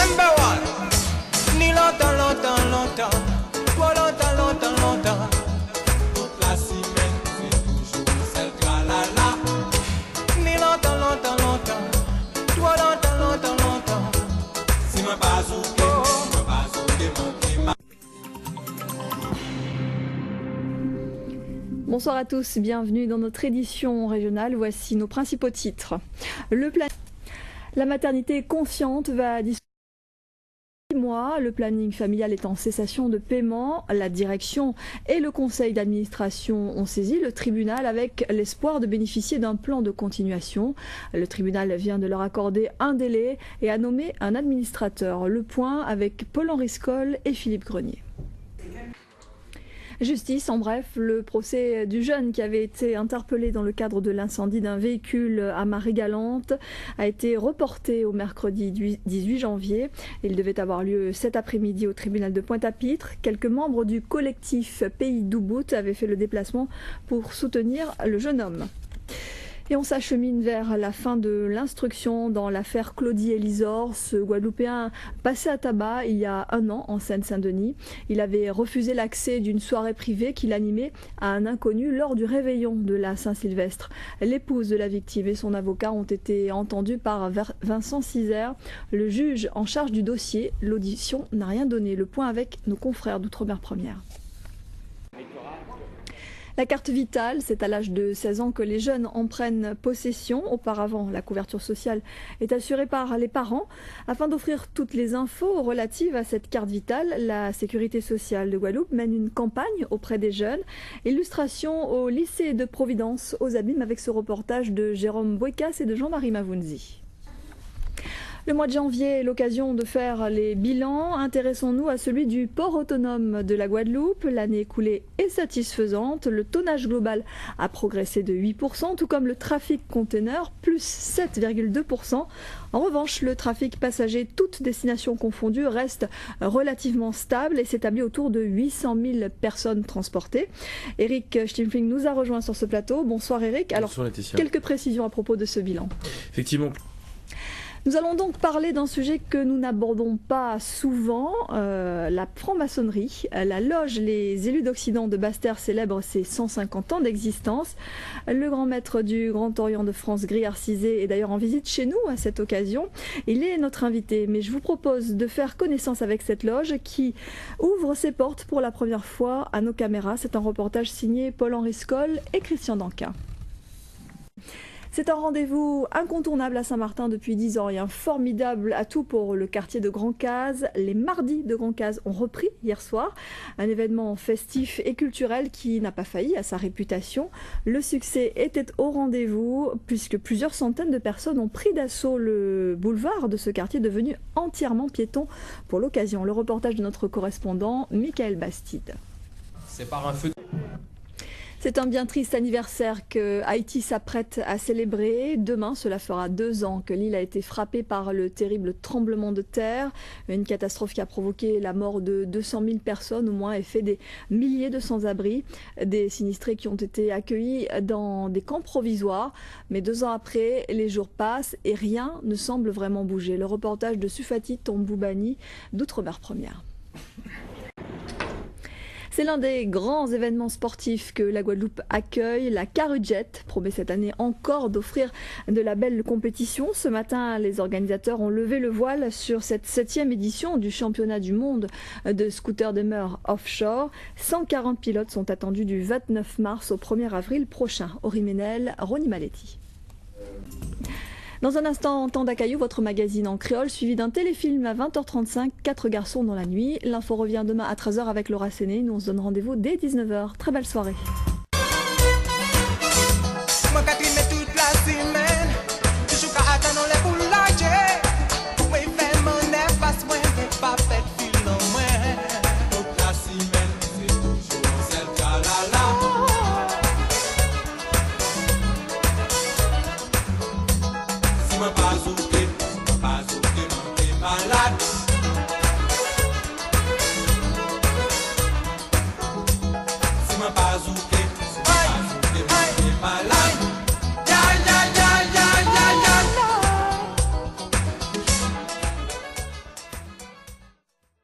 Number one. Ni longtemps, longtemps, longtemps. Trop longtemps, longtemps, longtemps. Toute la semaine, c'est toujours celle tra-la-la. Ni longtemps, longtemps, longtemps. Trop longtemps, longtemps, longtemps. Si moi pas ouké, moi pas ouké, manqué. Bonsoir à tous, bienvenue dans notre édition régionale. Voici nos principaux titres. La maternité consciente va discuter 6 mois. Le planning familial est en cessation de paiement. La direction et le conseil d'administration ont saisi le tribunal avec l'espoir de bénéficier d'un plan de continuation. Le tribunal vient de leur accorder un délai et a nommé un administrateur. Le point avec Paul-Henri Scoll et Philippe Grenier. Justice, en bref, le procès du jeune qui avait été interpellé dans le cadre de l'incendie d'un véhicule à Marie-Galante a été reporté au mercredi 18 janvier. Il devait avoir lieu cet après-midi au tribunal de Pointe-à-Pitre. Quelques membres du collectif Pays d'Ubbout avaient fait le déplacement pour soutenir le jeune homme. Et on s'achemine vers la fin de l'instruction dans l'affaire Claudie Elisor, ce Guadeloupéen passé à tabac il y a 1 an en Seine-Saint-Denis. Il avait refusé l'accès d'une soirée privée qu'il animait à un inconnu lors du réveillon de la Saint-Sylvestre. L'épouse de la victime et son avocat ont été entendus par Vincent Cizère, le juge en charge du dossier. L'audition n'a rien donné. Le point avec nos confrères d'Outre-mer Première. La carte vitale, c'est à l'âge de 16 ans que les jeunes en prennent possession. Auparavant, la couverture sociale est assurée par les parents. Afin d'offrir toutes les infos relatives à cette carte vitale, la Sécurité sociale de Guadeloupe mène une campagne auprès des jeunes. Illustration au lycée de Providence, aux Abîmes, avec ce reportage de Jérôme Boicas et de Jean-Marie Mavounzi. Le mois de janvier est l'occasion de faire les bilans. Intéressons-nous à celui du port autonome de la Guadeloupe. L'année écoulée est satisfaisante. Le tonnage global a progressé de 8%, tout comme le trafic container, plus 7,2%. En revanche, le trafic passager, toutes destinations confondues, reste relativement stable et s'établit autour de 800 000 personnes transportées. Eric Stimpfling nous a rejoint sur ce plateau. Bonsoir Eric. Alors, bonsoir, Laetitia. Quelques précisions à propos de ce bilan. Effectivement. Nous allons donc parler d'un sujet que nous n'abordons pas souvent, la franc-maçonnerie. La loge Les Élus d'Occident de Basse-Terre célèbre ses 150 ans d'existence. Le grand maître du Grand Orient de France, Gris Arcisé, est d'ailleurs en visite chez nous à cette occasion. Il est notre invité, mais je vous propose de faire connaissance avec cette loge qui ouvre ses portes pour la première fois à nos caméras. C'est un reportage signé Paul-Henri Scoll et Christian Danquin. C'est un rendez-vous incontournable à Saint-Martin depuis 10 ans et un formidable atout pour le quartier de Grand-Case. Les mardis de Grand-Case ont repris hier soir, un événement festif et culturel qui n'a pas failli à sa réputation. Le succès était au rendez-vous puisque plusieurs centaines de personnes ont pris d'assaut le boulevard de ce quartier devenu entièrement piéton pour l'occasion. Le reportage de notre correspondant Michael Bastide. C'est par un feu. C'est un bien triste anniversaire que Haïti s'apprête à célébrer. Demain, cela fera 2 ans que l'île a été frappée par le terrible tremblement de terre. Une catastrophe qui a provoqué la mort de 200 000 personnes au moins et fait des milliers de sans-abri. Des sinistrés qui ont été accueillis dans des camps provisoires. Mais 2 ans après, les jours passent et rien ne semble vraiment bouger. Le reportage de Sufati Tomboubani d'Outre-mer Première. C'est l'un des grands événements sportifs que la Guadeloupe accueille. La Carujet promet cette année encore d'offrir de la belle compétition. Ce matin, les organisateurs ont levé le voile sur cette 7e édition du championnat du monde de scooter de mer offshore. 140 pilotes sont attendus du 29 mars au 1er avril prochain. Ori Ménel, Ronnie Maletti. Dans un instant, Temps d'Acaillou, votre magazine en créole, suivi d'un téléfilm à 20h35, 4 garçons dans la nuit. L'info revient demain à 13h avec Laura Séné. Nous on se donne rendez-vous dès 19h. Très belle soirée.